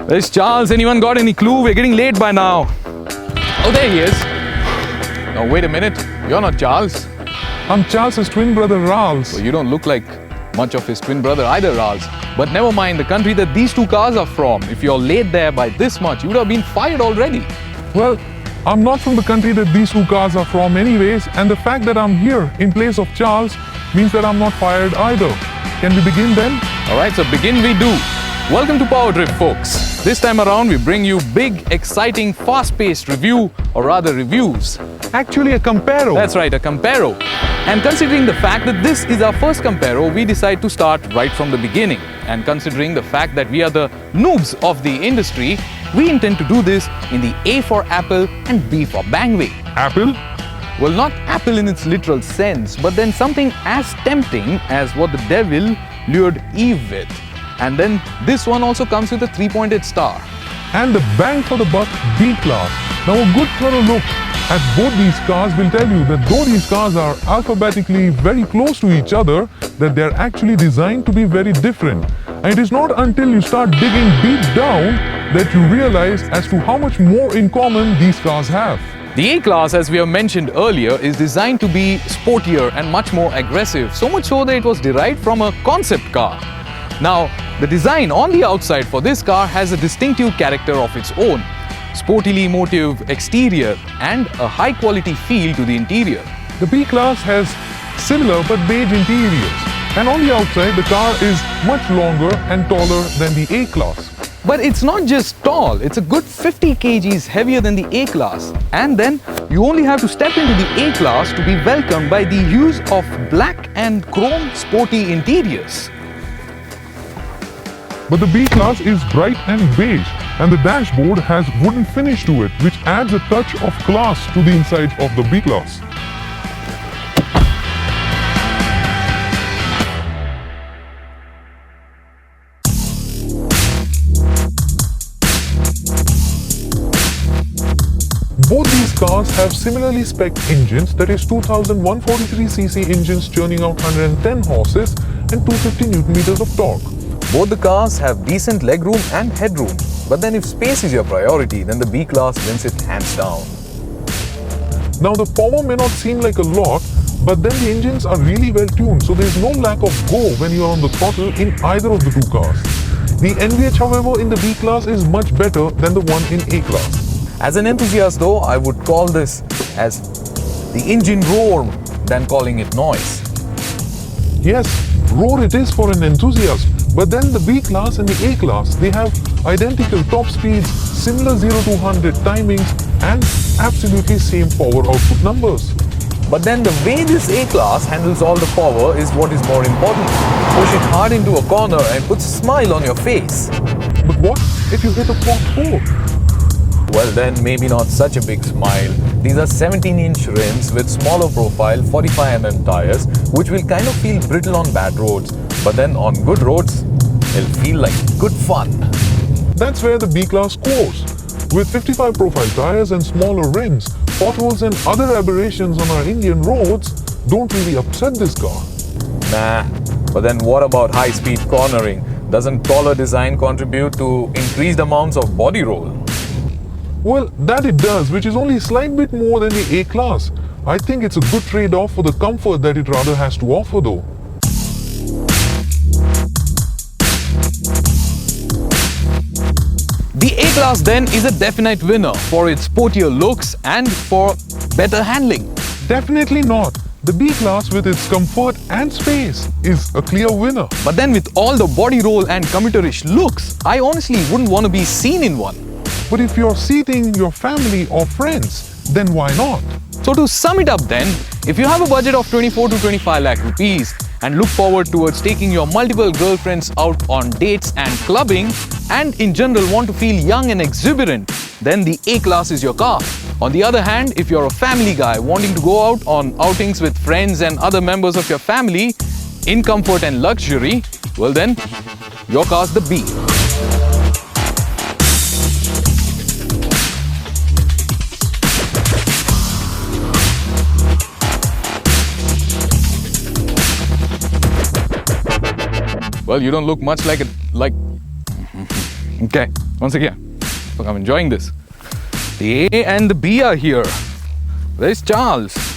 Where's Charles? Anyone got any clue? We're getting late by now. Oh, there he is. Now, wait a minute. You're not Charles. I'm Charles's twin brother, Ralph. Well, you don't look like much of his twin brother either, Ralph. But never mind the country that these two cars are from. If you're late there by this much, you would have been fired already. Well, I'm not from the country that these two cars are from anyways, and the fact that I'm here in place of Charles means that I'm not fired either. Can we begin then? Alright, so begin we do. Welcome to PowerDrift, folks. This time around, we bring you big, exciting, fast-paced review, or rather reviews. Actually, a comparo. That's right, a comparo. And considering the fact that this is our first comparo, we decide to start right from the beginning. And considering the fact that we are the noobs of the industry, we intend to do this in the A for Apple and B for Bang way. Apple? Well, not apple in its literal sense, but then something as tempting as what the devil lured Eve with. And then this one also comes with a 3-pointed star. And the bang for the buck B-Class. Now a good thorough look at both these cars will tell you that though these cars are alphabetically very close to each other, that they're actually designed to be very different. And it is not until you start digging deep down that you realize as to how much more in common these cars have. The A-Class, as we have mentioned earlier, is designed to be sportier and much more aggressive, so much so that it was derived from a concept car. Now, the design on the outside for this car has a distinctive character of its own, sportily emotive exterior and a high-quality feel to the interior. The B-Class has similar but beige interiors, and on the outside the car is much longer and taller than the A-Class. But it's not just tall, it's a good 50 kgs heavier than the A-Class. And then you only have to step into the A-Class to be welcomed by the use of black and chrome sporty interiors. But the B-Class is bright and beige, and the dashboard has wooden finish to it, which adds a touch of class to the inside of the B-Class. Both these cars have similarly spec'd engines, that is 2143cc engines churning out 110 horses and 250 Nm of torque. Both the cars have decent legroom and headroom, but then if space is your priority, then the B-Class wins it hands down. Now the power may not seem like a lot, but then the engines are really well tuned, so there is no lack of go when you are on the throttle in either of the two cars. The NVH, however, in the B-Class is much better than the one in A-Class. As an enthusiast though, I would call this as the engine roar than calling it noise. Yes, roar it is for an enthusiast, but then the B-Class and the A-Class, they have identical top speeds, similar 0 to 100 timings and absolutely same power output numbers. But then the way this A-Class handles all the power is what is more important. Push it hard into a corner and puts a smile on your face. But what if you hit a pothole? Well then, maybe not such a big smile. These are 17-inch rims with smaller profile 45mm tires, which will kind of feel brittle on bad roads. But then on good roads, it'll feel like good fun. That's where the B-Class scores. With 55 profile tires and smaller rims, potholes and other aberrations on our Indian roads don't really upset this car. Nah, but then what about high-speed cornering? Doesn't taller design contribute to increased amounts of body roll? Well, that it does, which is only a slight bit more than the A-Class. I think it's a good trade-off for the comfort that it rather has to offer though. The A-Class then is a definite winner for its sportier looks and for better handling. Definitely not. The B-Class with its comfort and space is a clear winner. But then with all the body roll and commuterish looks, I honestly wouldn't want to be seen in one. But if you're seating your family or friends, then why not? So to sum it up then, if you have a budget of 24 to 25 lakh rupees and look forward towards taking your multiple girlfriends out on dates and clubbing, and in general want to feel young and exuberant, then the A-Class is your car. On the other hand, if you're a family guy wanting to go out on outings with friends and other members of your family in comfort and luxury, well then, your car's the B. Well, you don't look much like Okay, once again, look, I'm enjoying this. The A and the B are here. Where's Charles?